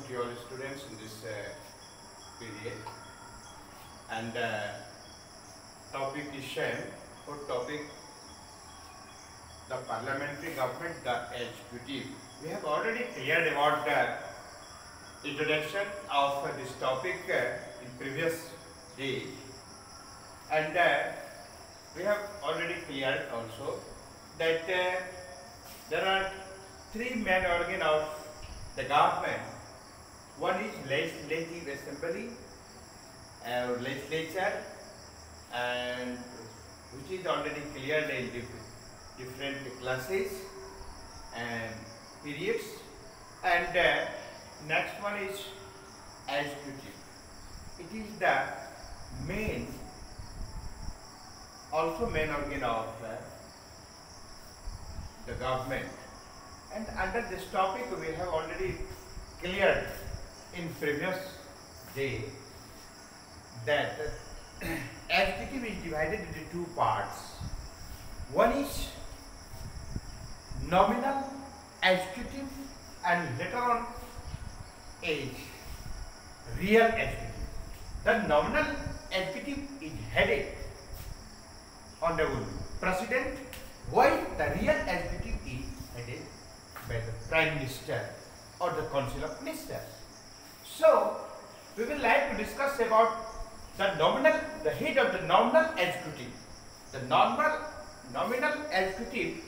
to all students in this period. And topic is same. For topic, the parliamentary government, the executive. We have already cleared about the introduction of this topic in previous day, and we have already cleared also that there are three main organs of the government. One is legislative assembly, legislature, and which is already cleared in different classes and periods. And next one is executive. It is the main organ of the government. And under this topic we have already cleared in previous day that executive is divided into two parts. One is nominal executive and later on is real executive. The nominal executive is headed on the president, while the real executive is headed by the Prime Minister or the Council of Ministers. So, we will like to discuss about the head of the nominal executive. The nominal executive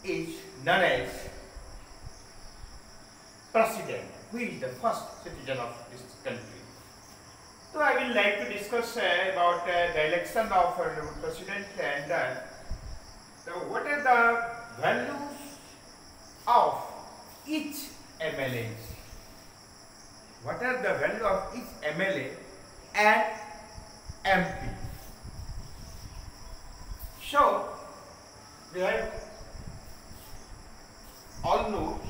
is known as President, who is the first citizen of this country. So, I will like to discuss about the election of President and what are the values of each MLA. What are the value of each MLA and MP? So, we have all know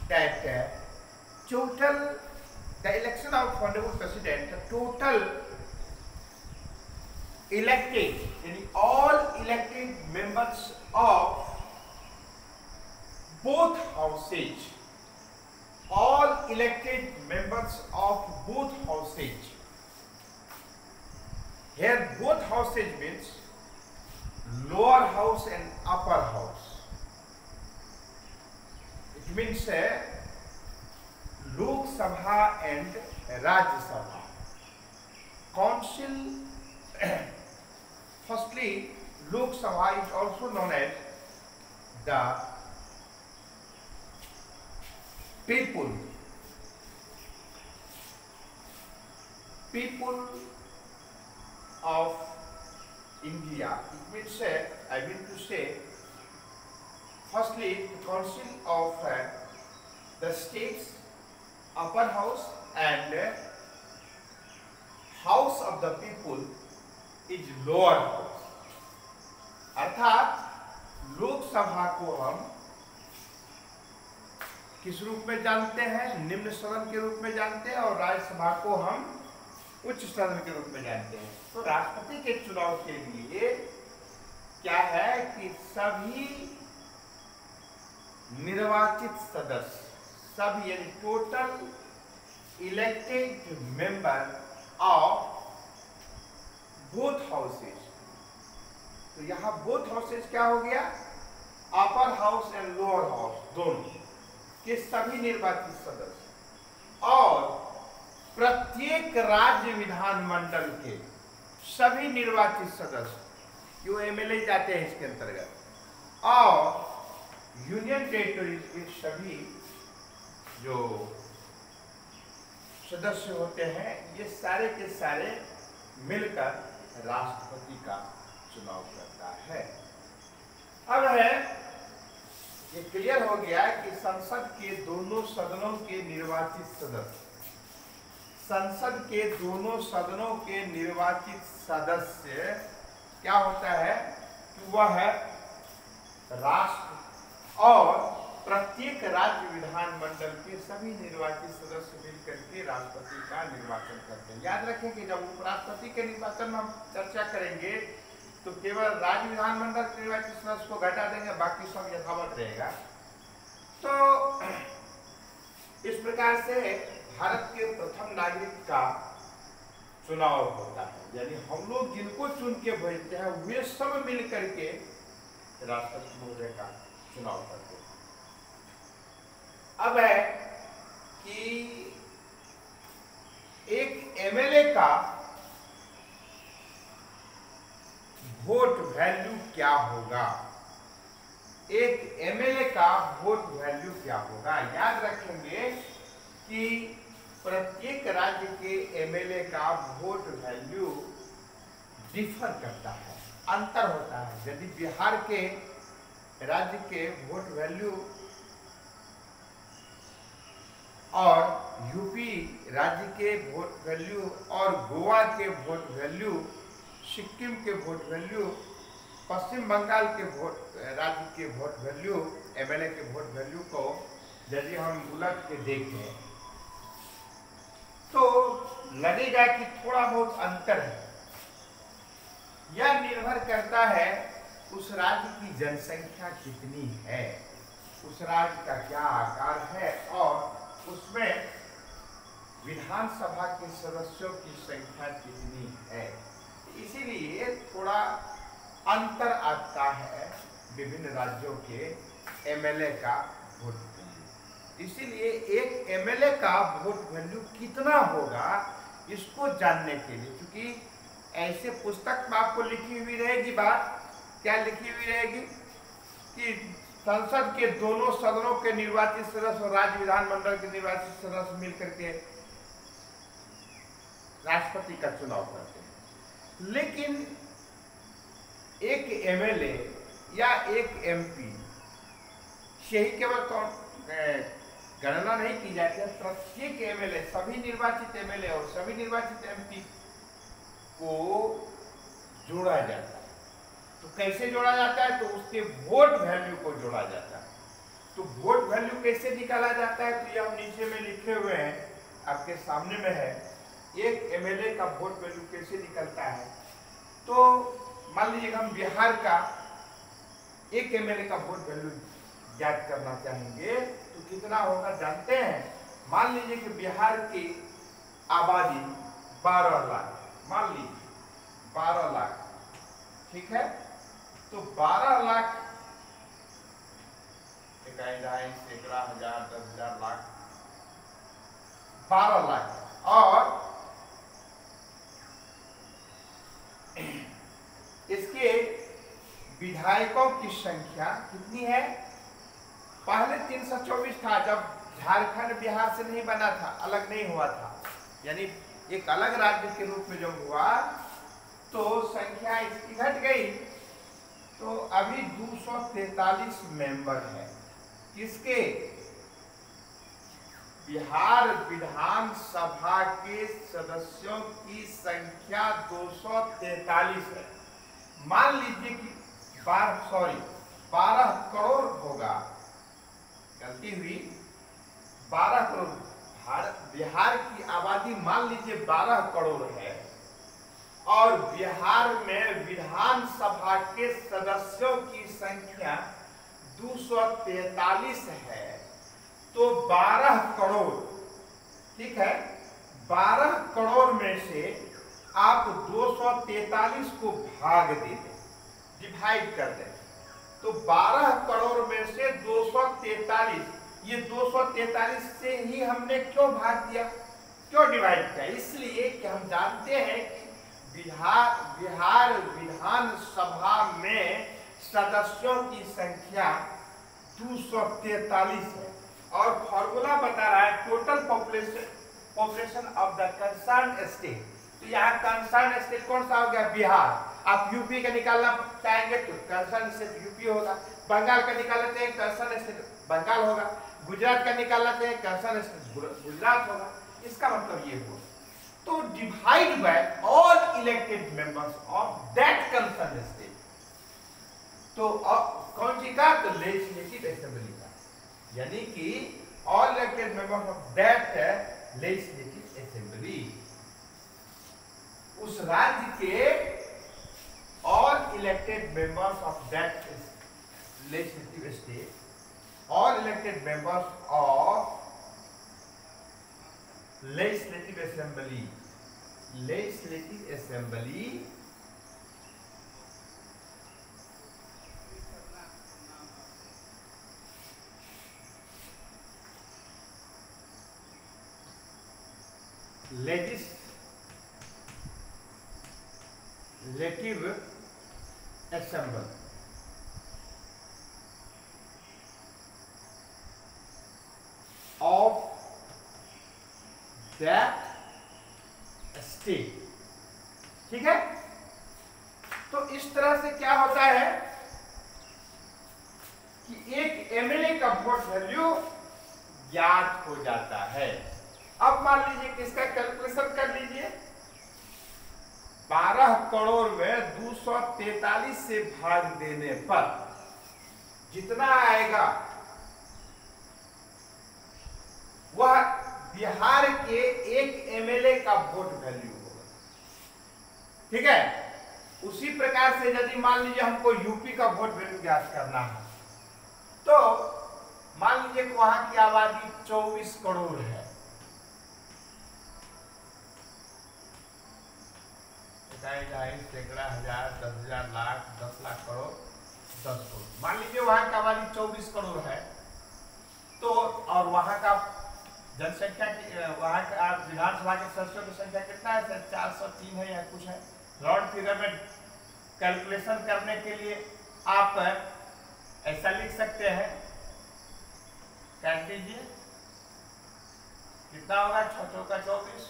that the election of Honorable President, the total elected, all elected members of both houses, all elected members of both houses. Here both houses means lower house and upper house. It means Lok Sabha and Rajya Sabha. Council, firstly, Lok Sabha is also known as the people of India. It means, I mean to say, firstly, the council of the states, upper house, and house of the people is lower house. अर्थात लोकसभा को हम किस रूप में जानते हैं? निम्न सदन के रूप में जानते हैं, और राज्यसभा को हम उच्च सदन के रूप में जानते हैं। तो राष्ट्रपति के चुनाव के लिए क्या है कि सभी निर्वाचित सदस्य, सभी यानी total elected member of both houses. तो यहाँ बोथ हाउसेज क्या हो गया? Upper house and lower house दोनों के सभी निर्वाचित सदस्य, और प्रत्येक राज्य विधानमंडल के सभी निर्वाचित सदस्य जो एमएलए जाते हैं इसके अंतर्गत, और यूनियन टेरिटरीज के सभी जो सदस्य होते हैं, ये सारे के सारे मिलकर राष्ट्रपति का चुनाव करता है। अब है ये क्लियर हो गया कि संसद के दोनों सदनों के निर्वाचित सदस्य, संसद के दोनों सदनों के निर्वाचित सदस्य क्या होता है कि वह है राष्ट्र, और प्रत्येक राज्य विधानमंडल के सभी निर्वाचित सदस्य मिलकर के राष्ट्रपति का निर्वाचन करते हैं। याद रखें कि जब उपराष्ट्रपति के निर्वाचन में हम चर्चा करेंगे तो केवल राज्य विधानमंडल के निर्वाचित सदस्य को घटा देंगे, बाकी सब यथावत रहेगा। तो इस प्रकार से भारत के प्रथम नागरिक का चुनाव होता है, यानी हम लोग जिनको चुन के भेजते हैं वे सब मिल करके राष्ट्रपति महोदय का चुनाव करते हैं। अब है कि एक एमएलए का वोट वैल्यू क्या होगा, एक एमएलए का वोट वैल्यू क्या होगा। याद रखेंगे कि प्रत्येक राज्य के एमएलए का वोट वैल्यू डिफर करता है, अंतर होता है। यदि बिहार के राज्य के वोट वैल्यू और यूपी राज्य के वोट वैल्यू और गोवा के वोट वैल्यू, सिक्किम के वोट वैल्यू, पश्चिम बंगाल के राज्य के वोट वैल्यू, एमएलए के वोट वैल्यू को यदि हम उलट के देखें तो लगेगा कि थोड़ा बहुत अंतर है। यह निर्भर करता है उस राज्य की जनसंख्या कितनी है, उस राज्य का क्या आकार है और उसमें विधानसभा के सदस्यों की संख्या कितनी है। इसीलिए थोड़ा अंतर आता है विभिन्न राज्यों के एमएलए का वोट वैल्यू। इसीलिए एक एमएलए का वोट वैल्यू कितना होगा इसको जानने के लिए, क्योंकि ऐसे पुस्तक में आपको लिखी हुई रहेगी बात, क्या लिखी हुई रहेगी कि संसद के दोनों सदनों के निर्वाचित सदस्य और राज्य विधानमंडल के निर्वाचित सदस्य मिलकर के राष्ट्रपति का चुनाव करते हैं। लेकिन एक एमएलए या एक एमपी से ही केवल गणना नहीं की जाती है, प्रत्येक एमएलए, सभी निर्वाचित एमएलए और सभी निर्वाचित एमपी को जोड़ा जाता है। तो कैसे जोड़ा जाता है, तो उसके वोट वैल्यू को जोड़ा जाता है। तो वोट वैल्यू कैसे निकाला जाता है, तो ये हम नीचे में लिखे हुए हैं, आपके सामने में है। एक एमएलए का वोट वैल्यू कैसे निकलता है, तो मान लीजिए हम बिहार का एक एमएलए का वोट वैल्यू ज्ञात करना चाहेंगे तो कितना होगा जानते हैं। मान लीजिए कि बिहार की आबादी 12 लाख, मान लीजिए 12 लाख, ठीक है। तो 12 लाख, इकाई दहाई सैकड़ा हजार 10,000 लाख, 12 लाख और इसके विधायकों की संख्या कितनी है। पहले 324 था, जब झारखंड बिहार से नहीं बना था, अलग नहीं हुआ था, यानी एक अलग राज्य के रूप में जब हुआ तो संख्या इसकी घट गई। तो अभी 243 मेंबर है किसके, बिहार विधानसभा के सदस्यों की संख्या 243 है। मान लीजिए कि 12 करोड़ होगा, गलती हुई, 12 करोड़। बिहार की आबादी मान लीजिए 12 करोड़ है और बिहार में विधानसभा के सदस्यों की संख्या 243 है। तो 12 करोड़, ठीक है, 12 करोड़ में से आप 243 को भाग दे दें, डिवाइड कर दें, तो 12 करोड़ में से 243, ये 243 से ही हमने क्यों भाग दिया, क्यों डिवाइड किया, इसलिए कि हम जानते हैं कि बिहार विधानसभा में सदस्यों की संख्या 243 है और फॉर्मूला बता रहा है total population of the concern state. तो यहाँ कंसर्न स्टेट कौन सा हो गया, बिहार। आप यूपी का निकालना चाहेंगे तो कंसर्न स्टेट यूपी होगा, बंगाल का निकालना चाहिए कंसर्न स्टेट बंगाल होगा, गुजरात का निकालना चाहिए कंसर्न स्टेट गुजरात होगा। इसका मतलब ये हुआ, तो divide by all elected members of that concern state. तो कौन सी का, तो लेजिस्लेटिव असेंबली का, यानी कि all elected members of that legislative assembly, उस राज्य के all elected members of that legislative state, all elected members of legislative assembly, legislative assembly legislative assembly of that state. ठीक है, तो इस तरह से क्या होता है कि एक एमएलए का वोट वैल्यू ज्ञात हो जाता है। अब मान लीजिए किसका कैलकुलेशन कर लीजिए, 12 करोड़ में 243 से भाग देने पर जितना आएगा वह बिहार के एक एमएलए का वोट वैल्यू होगा। ठीक है, उसी प्रकार से यदि मान लीजिए हमको यूपी का वोट वैल्यू ज्ञात करना है, तो मान लीजिए वहां की आबादी 24 करोड़ है, सैकड़ा, हजार, 10,000, लाख, 10 लाख करोड़, 10 करोड़। मान लीजिए वहां की आबादी 24 करोड़ है, तो और वहां का जनसंख्या की वहां का विधानसभा के सदस्यों की संख्या कितना है सर? 403 है या कुछ है। राउंड फिगर में कैलकुलेशन करने के लिए आप ऐसा लिख सकते हैं, काट दीजिए, कितना होगा? 6 का 24,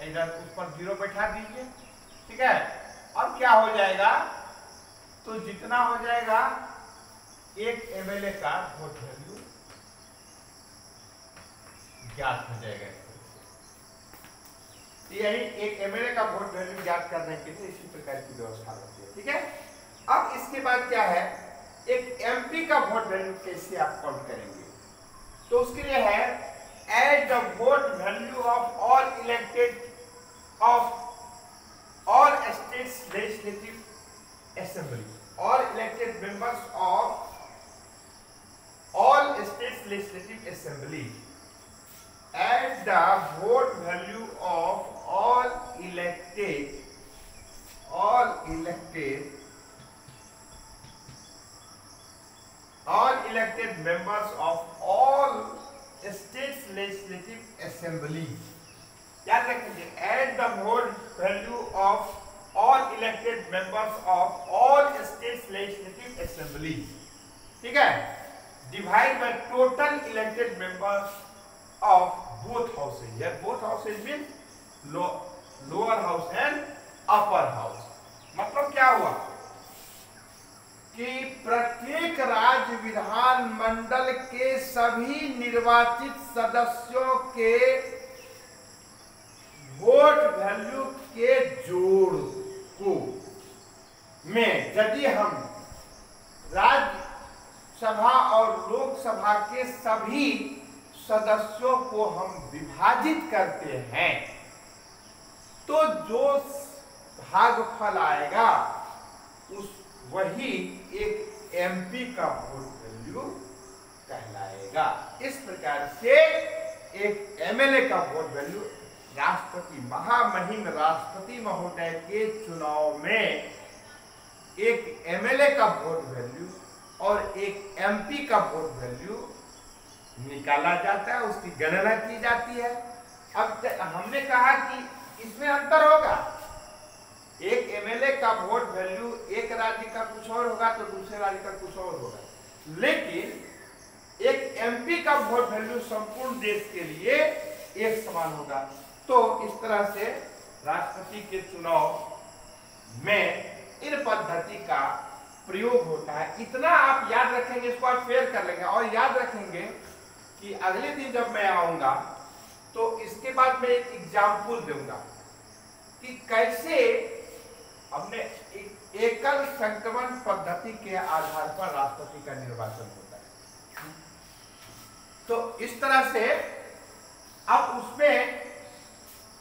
इधर उस पर 0 बैठा दीजिए। ठीक है, अब क्या हो जाएगा, तो जितना हो जाएगा एक एमएलए का वोट वैल्यू ज्ञात हो जाएगा। यही एक एमएलए का वोट वैल्यू ज्ञात करने के लिए इसी प्रकार की व्यवस्था होती है। ठीक है, अब इसके बाद क्या है, एक एमपी का वोट वैल्यू कैसे आप काउंट करेंगे, तो उसके लिए है add the vote value of all elected of all states legislative assembly, all elected members of all states legislative assembly at the vote value of all elected members of all states legislative assembly। याद रखेंगे, at the vote value of all elected members of all states legislative assembly, ठीक है, divide by total elected members of both houses। Here both houses means lower house and upper house। मतलब क्या हुआ कि प्रत्येक राज्य विधान मंडल के सभी निर्वाचित सदस्यों के वोट वैल्यू के जोड़ को में यदि हम राज्यसभा और लोकसभा के सभी सदस्यों को हम विभाजित करते हैं, तो जो भागफल आएगा उस वही एक एमपी का वोट वैल्यू कहलाएगा। इस प्रकार से एक एमएलए का वोट वैल्यू राष्ट्रपति महामहिम राष्ट्रपति महोदय के चुनाव में एक एमएलए का वोट वैल्यू और एक एमपी का वोट वैल्यू निकाला जाता है, उसकी गणना की जाती है। अब हमने कहा कि इसमें अंतर होगा, एक एमएलए का वोट वैल्यू एक राज्य का कुछ और होगा तो दूसरे राज्य का कुछ और होगा, लेकिन एक एमपी का वोट वैल्यू संपूर्ण देश के लिए एक समान होगा। तो इस तरह से राष्ट्रपति के चुनाव में इन पद्धति का प्रयोग होता है। इतना आप याद रखेंगे, इसको आप फेयर कर लेंगे और याद रखेंगे कि अगले दिन जब मैं आऊंगा तो इसके बाद मैं एक एग्जाम्पल दूंगा कि कैसे हमने एकल संक्रमण पद्धति के आधार पर राष्ट्रपति का निर्वाचन होता है। तो इस तरह से अब उसमें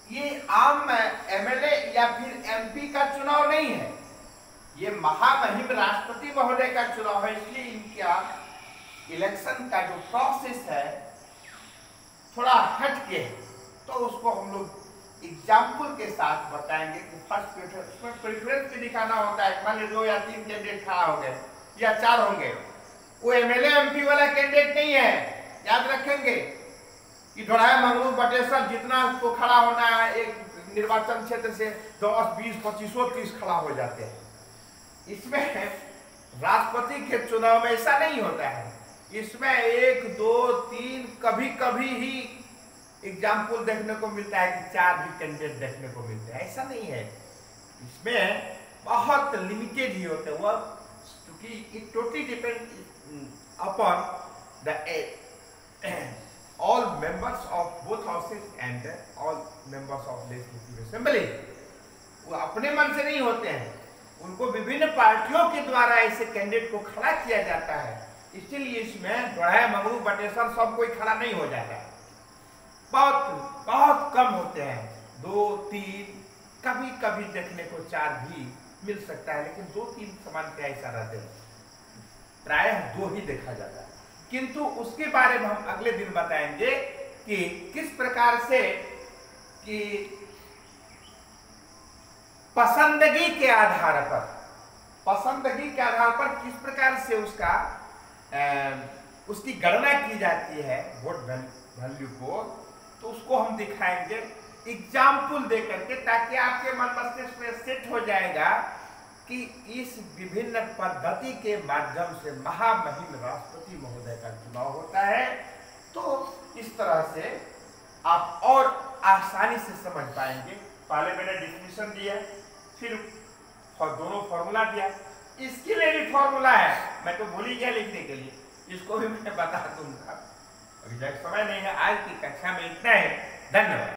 ये आम एमएलए या फिर एमपी का चुनाव नहीं है, ये महामहिम राष्ट्रपति महोदय का चुनाव है। इसलिए इनका इलेक्शन का जो प्रोसेस है थोड़ा हट के है, तो उसको हम लोग एग्जाम्पल के साथ बताएंगे कि फर्स्ट प्रेफरेंस, उसमें प्रेफरेंस भी दिखाना होता है। मान लीजिए 2 या 3 कैंडिडेट खड़ा हो गए या 4 होंगे, वो एमएलए एमपी वाला कैंडिडेट नहीं है। याद रखेंगे कि ढोढ़ाया मंगरू बटेश्वर जितना को खड़ा होना है एक निर्वाचन क्षेत्र से 10, 20, 25, 30 खड़ा हो जाते हैं। इसमें राष्ट्रपति के चुनाव में ऐसा नहीं होता है। इसमें 1, 2, 3 कभी कभी ही एग्जाम्पल देखने को मिलता है कि 4 भी कैंडिडेट देखने को मिलते हैं, ऐसा नहीं है। इसमें बहुत लिमिटेड ही होते हैं वो, क्योंकि it totally depend upon the all members of both houses and all members of legislative assembly। वो अपने मन से नहीं होते हैं, उनको विभिन्न पार्टियों के द्वारा ऐसे कैंडिडेट को खड़ा किया जाता है। इसीलिए इसमें ढोढ़ाया मंगरू बटेश्वर सब कोई खड़ा नहीं हो जाता है, बहुत बहुत कम होते हैं। 2, 3 कभी कभी देखने को 4 भी मिल सकता है, लेकिन 2, 3 सामान्यतः ऐसा रहते हैं, प्रायः 2 ही देखा जाता है। किंतु उसके बारे में हम अगले दिन बताएंगे कि किस प्रकार से कि पसंदगी के आधार पर किस प्रकार से उसकी गणना की जाती है वोट वैल्यू को, तो उसको हम दिखाएंगे एग्जाम्पल देकर के, ताकि आपके मन मस्तिष्क में सेट हो जाएगा कि इस विभिन्न पद्धति के माध्यम से महामहिम राष्ट्रपति महोदय का चुनाव होता है। तो इस तरह से आप और आसानी से समझ पाएंगे। पहले मैंने डिफिनेशन दिया, फिर दोनों फॉर्मूला दिया, इसके लिए भी फॉर्मूला है, मैं तो भूल ही गया लिखने के लिए, इसको भी मैं बता दूंगा। अभी तक समय नहीं है। आज की कक्षा में इतना है। धन्यवाद।